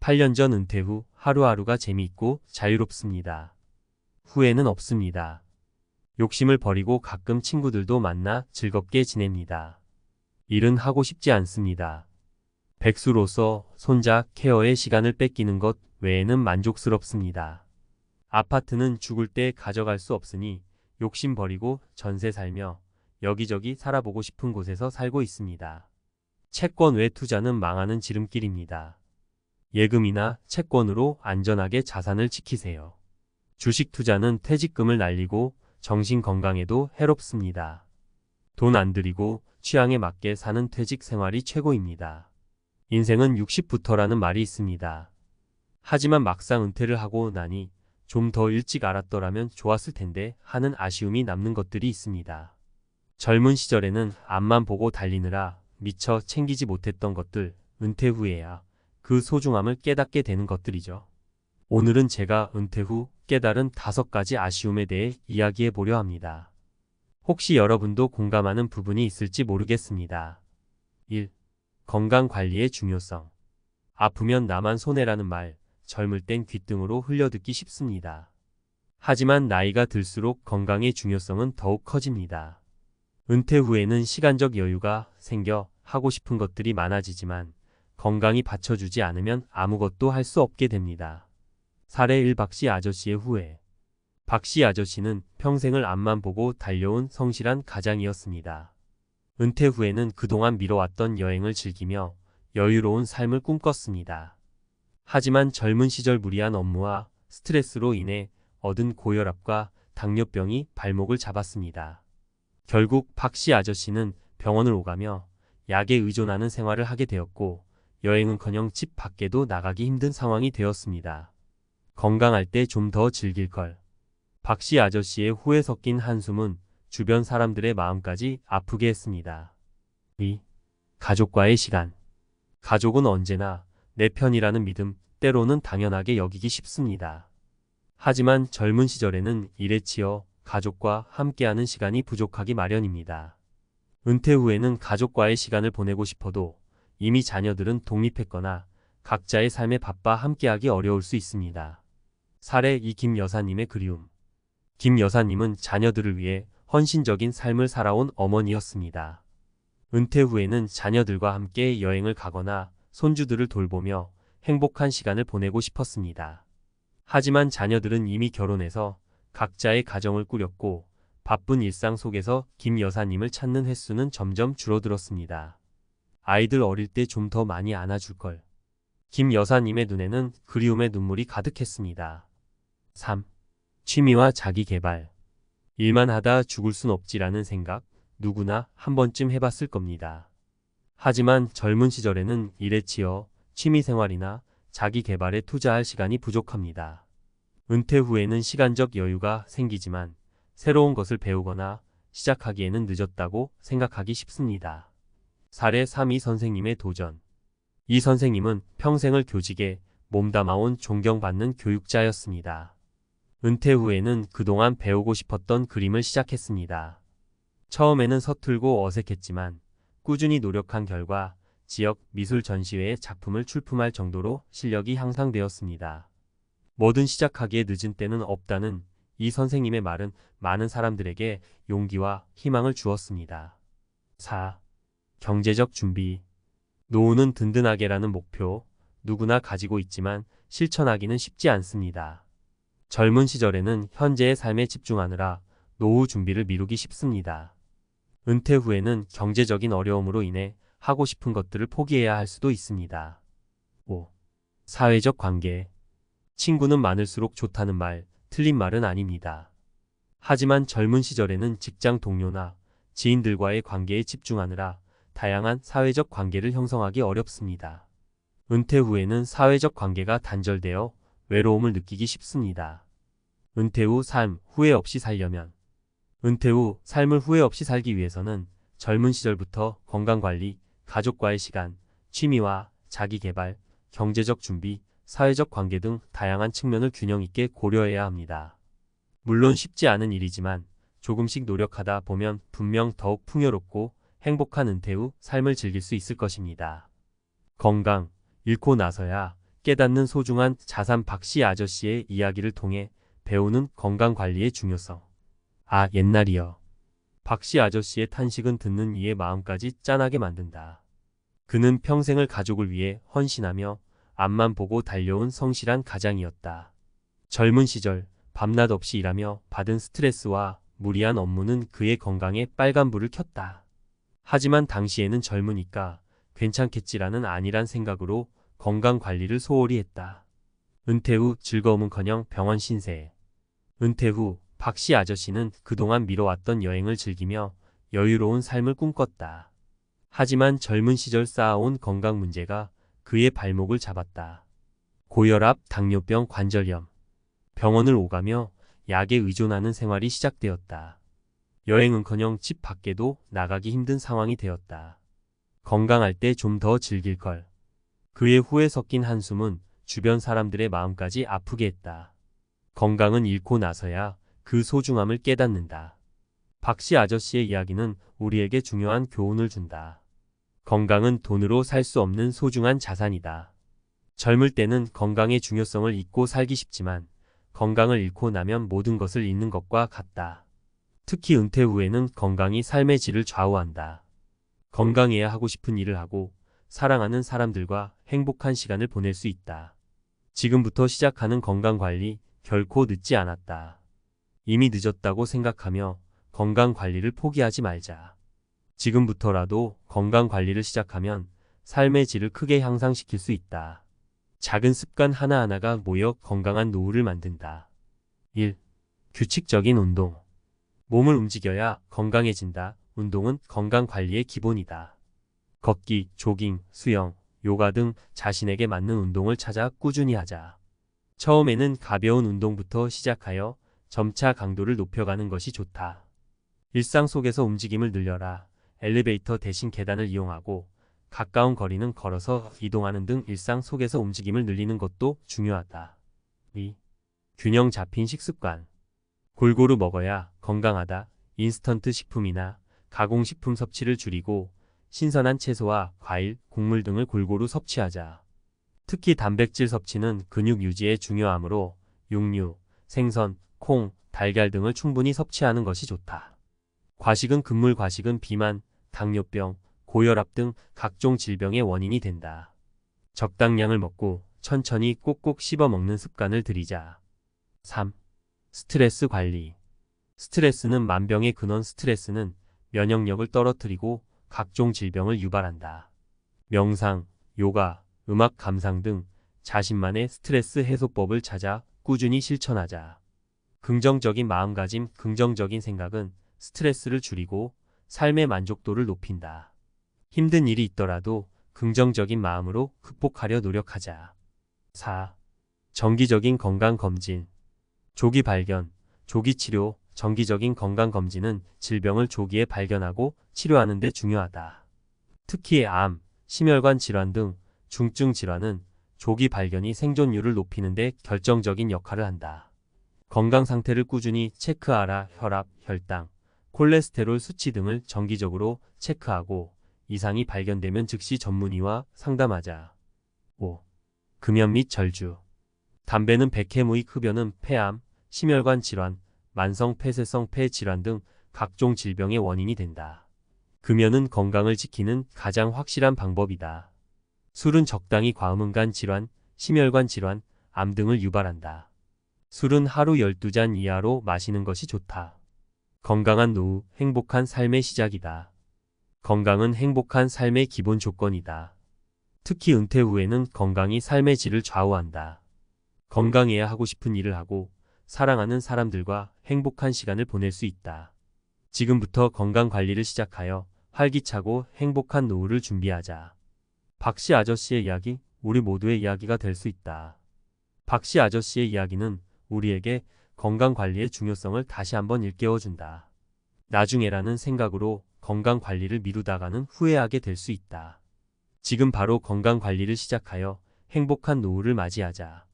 8년 전 은퇴 후 하루하루가 재미있고 자유롭습니다. 후회는 없습니다. 욕심을 버리고 가끔 친구들도 만나 즐겁게 지냅니다. 일은 하고 싶지 않습니다. 백수로서 손자 케어의 시간을 뺏기는 것 외에는 만족스럽습니다. 아파트는 죽을 때 가져갈 수 없으니 욕심 버리고 전세 살며 여기저기 살아보고 싶은 곳에서 살고 있습니다. 채권 외 투자는 망하는 지름길입니다. 예금이나 채권으로 안전하게 자산을 지키세요. 주식 투자는 퇴직금을 날리고 정신 건강에도 해롭습니다. 돈 안 들이고 취향에 맞게 사는 퇴직 생활이 최고입니다. 인생은 60부터라는 말이 있습니다. 하지만 막상 은퇴를 하고 나니 좀 더 일찍 알았더라면 좋았을 텐데 하는 아쉬움이 남는 것들이 있습니다. 젊은 시절에는 앞만 보고 달리느라 미처 챙기지 못했던 것들, 은퇴 후에야 그 소중함을 깨닫게 되는 것들이죠. 오늘은 제가 은퇴 후 깨달은 5가지 아쉬움에 대해 이야기해 보려 합니다. 혹시 여러분도 공감하는 부분이 있을지 모르겠습니다. 1. 건강관리의 중요성. 아프면 나만 손해라는 말, 젊을 땐 귓등으로 흘려듣기 쉽습니다. 하지만 나이가 들수록 건강의 중요성은 더욱 커집니다. 은퇴 후에는 시간적 여유가 생겨 하고 싶은 것들이 많아지지만 건강이 받쳐주지 않으면 아무것도 할 수 없게 됩니다. 사례 1. 박씨 아저씨의 후회. 박씨 아저씨는 평생을 앞만 보고 달려온 성실한 가장이었습니다. 은퇴 후에는 그동안 미뤄왔던 여행을 즐기며 여유로운 삶을 꿈꿨습니다. 하지만 젊은 시절 무리한 업무와 스트레스로 인해 얻은 고혈압과 당뇨병이 발목을 잡았습니다. 결국 박씨 아저씨는 병원을 오가며 약에 의존하는 생활을 하게 되었고 여행은커녕 집 밖에도 나가기 힘든 상황이 되었습니다. 건강할 때 좀 더 즐길 걸. 박씨 아저씨의 후회 섞인 한숨은 주변 사람들의 마음까지 아프게 했습니다. 2. 가족과의 시간. 가족은 언제나 내 편이라는 믿음, 때로는 당연하게 여기기 쉽습니다. 하지만 젊은 시절에는 일에 치여 가족과 함께하는 시간이 부족하기 마련입니다. 은퇴 후에는 가족과의 시간을 보내고 싶어도 이미 자녀들은 독립했거나 각자의 삶에 바빠 함께하기 어려울 수 있습니다. 사례 2. 김 여사님의 그리움. 김 여사님은 자녀들을 위해 헌신적인 삶을 살아온 어머니였습니다. 은퇴 후에는 자녀들과 함께 여행을 가거나 손주들을 돌보며 행복한 시간을 보내고 싶었습니다. 하지만 자녀들은 이미 결혼해서 각자의 가정을 꾸렸고 바쁜 일상 속에서 김 여사님을 찾는 횟수는 점점 줄어들었습니다. 아이들 어릴 때 좀 더 많이 안아줄 걸. 김 여사님의 눈에는 그리움의 눈물이 가득했습니다. 3. 취미와 자기 개발. 일만 하다 죽을 순 없지라는 생각 누구나 한 번쯤 해봤을 겁니다. 하지만 젊은 시절에는 일에 치여 취미생활이나 자기 개발에 투자할 시간이 부족합니다. 은퇴 후에는 시간적 여유가 생기지만 새로운 것을 배우거나 시작하기에는 늦었다고 생각하기 쉽습니다. 사례 3. 이 선생님의 도전. 이 선생님은 평생을 교직에 몸담아온 존경받는 교육자였습니다. 은퇴 후에는 그동안 배우고 싶었던 그림을 시작했습니다. 처음에는 서툴고 어색했지만 꾸준히 노력한 결과 지역 미술 전시회에 작품을 출품할 정도로 실력이 향상되었습니다. 뭐든 시작하기에 늦은 때는 없다는 이 선생님의 말은 많은 사람들에게 용기와 희망을 주었습니다. 4. 경제적 준비. 노후는 든든하게라는 목표 누구나 가지고 있지만 실천하기는 쉽지 않습니다. 젊은 시절에는 현재의 삶에 집중하느라 노후 준비를 미루기 쉽습니다. 은퇴 후에는 경제적인 어려움으로 인해 하고 싶은 것들을 포기해야 할 수도 있습니다. 5. 사회적 관계. 친구는 많을수록 좋다는 말, 틀린 말은 아닙니다. 하지만 젊은 시절에는 직장 동료나 지인들과의 관계에 집중하느라 다양한 사회적 관계를 형성하기 어렵습니다. 은퇴 후에는 사회적 관계가 단절되어 외로움을 느끼기 쉽습니다. 은퇴 후 삶 후회 없이 살려면. 은퇴 후 삶을 후회 없이 살기 위해서는 젊은 시절부터 건강관리, 가족과의 시간, 취미와 자기개발, 경제적 준비, 사회적 관계 등 다양한 측면을 균형 있게 고려해야 합니다. 물론 쉽지 않은 일이지만 조금씩 노력하다 보면 분명 더욱 풍요롭고 행복한 은퇴 후 삶을 즐길 수 있을 것입니다. 건강, 잃고 나서야 깨닫는 소중한 자산 박씨 아저씨의 이야기를 통해 배우는 건강관리의 중요성. 아, 옛날이여. 박씨 아저씨의 탄식은 듣는 이의 마음까지 짠하게 만든다. 그는 평생을 가족을 위해 헌신하며 앞만 보고 달려온 성실한 가장이었다. 젊은 시절 밤낮 없이 일하며 받은 스트레스와 무리한 업무는 그의 건강에 빨간불을 켰다. 하지만 당시에는 젊으니까 괜찮겠지라는 안일한 생각으로 건강관리를 소홀히 했다. 은퇴 후 즐거움은커녕 병원 신세. 은퇴 후 박씨 아저씨는 그동안 미뤄왔던 여행을 즐기며 여유로운 삶을 꿈꿨다. 하지만 젊은 시절 쌓아온 건강 문제가 그의 발목을 잡았다. 고혈압, 당뇨병, 관절염. 병원을 오가며 약에 의존하는 생활이 시작되었다. 여행은커녕 집 밖에도 나가기 힘든 상황이 되었다. 건강할 때 좀 더 즐길 걸. 그의 후에 섞인 한숨은 주변 사람들의 마음까지 아프게 했다. 건강은 잃고 나서야 그 소중함을 깨닫는다. 박씨 아저씨의 이야기는 우리에게 중요한 교훈을 준다. 건강은 돈으로 살 수 없는 소중한 자산이다. 젊을 때는 건강의 중요성을 잊고 살기 쉽지만 건강을 잃고 나면 모든 것을 잃는 것과 같다. 특히 은퇴 후에는 건강이 삶의 질을 좌우한다. 건강해야 하고 싶은 일을 하고 사랑하는 사람들과 행복한 시간을 보낼 수 있다. 지금부터 시작하는 건강관리 결코 늦지 않았다. 이미 늦었다고 생각하며 건강관리를 포기하지 말자. 지금부터라도 건강관리를 시작하면 삶의 질을 크게 향상시킬 수 있다. 작은 습관 하나하나가 모여 건강한 노후를 만든다. 1. 규칙적인 운동. 몸을 움직여야 건강해진다. 운동은 건강관리의 기본이다. 걷기, 조깅, 수영, 요가 등 자신에게 맞는 운동을 찾아 꾸준히 하자. 처음에는 가벼운 운동부터 시작하여 점차 강도를 높여가는 것이 좋다. 일상 속에서 움직임을 늘려라. 엘리베이터 대신 계단을 이용하고 가까운 거리는 걸어서 이동하는 등 일상 속에서 움직임을 늘리는 것도 중요하다. 2. 균형 잡힌 식습관. 골고루 먹어야 건강하다. 인스턴트 식품이나 가공식품 섭취를 줄이고 신선한 채소와 과일, 곡물 등을 골고루 섭취하자. 특히 단백질 섭취는 근육 유지에 중요하므로 육류, 생선, 콩, 달걀 등을 충분히 섭취하는 것이 좋다. 과식은 금물 과식은 비만, 당뇨병, 고혈압 등 각종 질병의 원인이 된다. 적당량을 먹고 천천히 꼭꼭 씹어 먹는 습관을 들이자. 3. 스트레스 관리. 스트레스는 만병의 근원. 스트레스는 면역력을 떨어뜨리고 각종 질병을 유발한다. 명상, 요가, 음악 감상 등 자신만의 스트레스 해소법을 찾아 꾸준히 실천하자. 긍정적인 마음가짐, 긍정적인 생각은 스트레스를 줄이고 삶의 만족도를 높인다. 힘든 일이 있더라도 긍정적인 마음으로 극복하려 노력하자. 4. 정기적인 건강검진. 조기 발견, 조기 치료. 정기적인 건강검진은 질병을 조기에 발견하고 치료하는 데 중요하다. 특히 암, 심혈관 질환 등 중증 질환은 조기 발견이 생존율을 높이는 데 결정적인 역할을 한다. 건강 상태를 꾸준히 체크하라. 혈압, 혈당, 콜레스테롤 수치 등을 정기적으로 체크하고 이상이 발견되면 즉시 전문의와 상담하자. 5. 금연 및 절주. 담배는 백해무익. 흡연은 폐암, 심혈관 질환, 만성 폐쇄성 폐 질환 등 각종 질병의 원인이 된다. 금연은 건강을 지키는 가장 확실한 방법이다. 술은 적당히 과음은 간 질환, 심혈관 질환, 암 등을 유발한다. 술은 하루 12잔 이하로 마시는 것이 좋다. 건강한 노후, 행복한 삶의 시작이다. 건강은 행복한 삶의 기본 조건이다. 특히 은퇴 후에는 건강이 삶의 질을 좌우한다. 건강해야 하고 싶은 일을 하고 사랑하는 사람들과 행복한 시간을 보낼 수 있다. 지금부터 건강관리를 시작하여 활기차고 행복한 노후를 준비하자. 박씨 아저씨의 이야기, 우리 모두의 이야기가 될 수 있다. 박씨 아저씨의 이야기는 우리에게 건강관리의 중요성을 다시 한번 일깨워준다. 나중에라는 생각으로 건강관리를 미루다가는 후회하게 될 수 있다. 지금 바로 건강관리를 시작하여 행복한 노후를 맞이하자.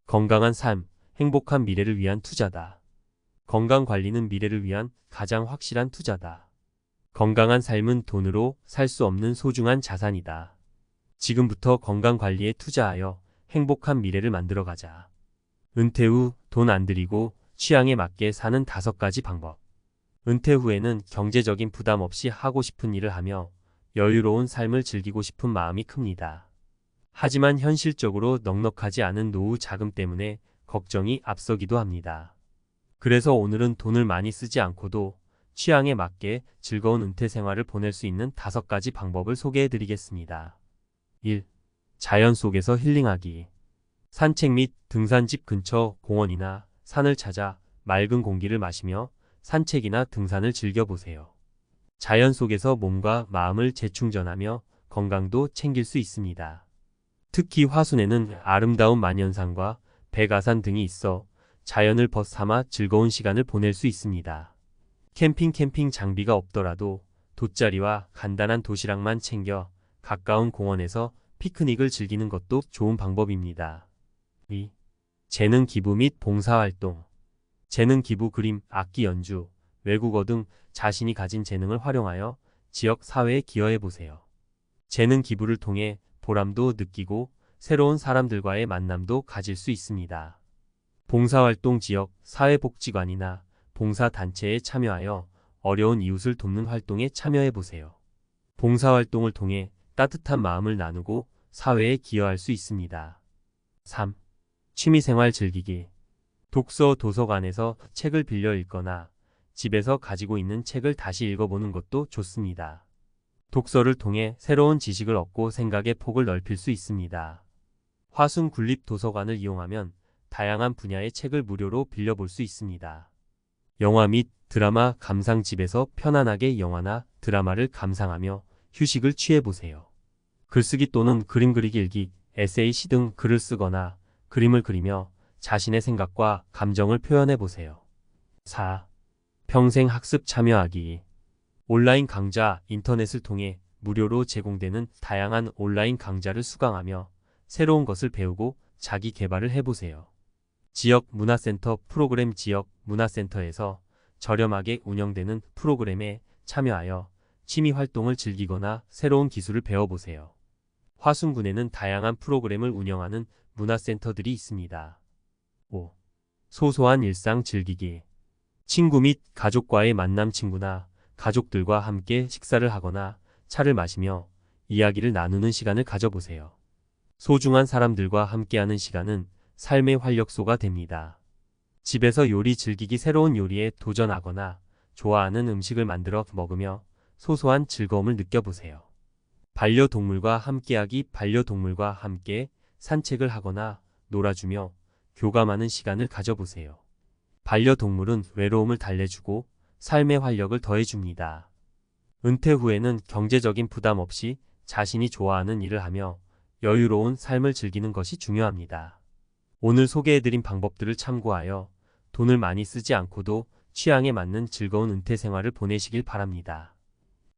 건강한 삶, 행복한 미래를 위한 투자다. 건강관리는 미래를 위한 가장 확실한 투자다. 건강한 삶은 돈으로 살 수 없는 소중한 자산이다. 지금부터 건강관리에 투자하여 행복한 미래를 만들어가자. 은퇴 후 돈 안 들이고 취향에 맞게 사는 5가지 방법. 은퇴 후에는 경제적인 부담 없이 하고 싶은 일을 하며 여유로운 삶을 즐기고 싶은 마음이 큽니다. 하지만 현실적으로 넉넉하지 않은 노후 자금 때문에 걱정이 앞서기도 합니다. 그래서 오늘은 돈을 많이 쓰지 않고도 취향에 맞게 즐거운 은퇴 생활을 보낼 수 있는 5가지 방법을 소개해 드리겠습니다. 1. 자연 속에서 힐링하기. 산책 및 등산집 근처 공원이나 산을 찾아 맑은 공기를 마시며 산책이나 등산을 즐겨보세요. 자연 속에서 몸과 마음을 재충전하며 건강도 챙길 수 있습니다. 특히 화순에는 아름다운 만연산과 백아산 등이 있어 자연을 벗삼아 즐거운 시간을 보낼 수 있습니다. 캠핑 장비가 없더라도 돗자리와 간단한 도시락만 챙겨 가까운 공원에서 피크닉을 즐기는 것도 좋은 방법입니다. 2. 재능 기부 및 봉사활동. 재능 기부, 그림, 악기 연주, 외국어 등 자신이 가진 재능을 활용하여 지역 사회에 기여해 보세요. 재능 기부를 통해 보람도 느끼고 새로운 사람들과의 만남도 가질 수 있습니다. 봉사활동, 지역 사회복지관이나 봉사단체에 참여하여 어려운 이웃을 돕는 활동에 참여해 보세요. 봉사활동을 통해 따뜻한 마음을 나누고 사회에 기여할 수 있습니다. 3. 취미생활 즐기기. 독서 도서관에서 책을 빌려 읽거나 집에서 가지고 있는 책을 다시 읽어보는 것도 좋습니다. 독서를 통해 새로운 지식을 얻고 생각의 폭을 넓힐 수 있습니다. 화순 군립도서관을 이용하면 다양한 분야의 책을 무료로 빌려볼 수 있습니다. 영화 및 드라마 감상, 집에서 편안하게 영화나 드라마를 감상하며 휴식을 취해보세요. 글쓰기 또는 그림 그리기, 일기, 에세이, 시 등 글을 쓰거나 그림을 그리며 자신의 생각과 감정을 표현해보세요. 4. 평생 학습 참여하기. 온라인 강좌, 인터넷을 통해 무료로 제공되는 다양한 온라인 강좌를 수강하며 새로운 것을 배우고 자기 개발을 해보세요. 지역 문화센터 프로그램. 지역 문화센터에서 저렴하게 운영되는 프로그램에 참여하여 취미 활동을 즐기거나 새로운 기술을 배워보세요. 화순군에는 다양한 프로그램을 운영하는 문화센터들이 있습니다. 5. 소소한 일상 즐기기. 친구 및 가족과의 만남. 친구나 가족들과 함께 식사를 하거나 차를 마시며 이야기를 나누는 시간을 가져보세요. 소중한 사람들과 함께하는 시간은 삶의 활력소가 됩니다. 집에서 요리 즐기기. 새로운 요리에 도전하거나 좋아하는 음식을 만들어 먹으며 소소한 즐거움을 느껴보세요. 반려동물과 함께하기. 반려동물과 함께 산책을 하거나 놀아주며 교감하는 시간을 가져보세요. 반려동물은 외로움을 달래주고 삶의 활력을 더해줍니다. 은퇴 후에는 경제적인 부담 없이 자신이 좋아하는 일을 하며 여유로운 삶을 즐기는 것이 중요합니다. 오늘 소개해드린 방법들을 참고하여 돈을 많이 쓰지 않고도 취향에 맞는 즐거운 은퇴 생활을 보내시길 바랍니다.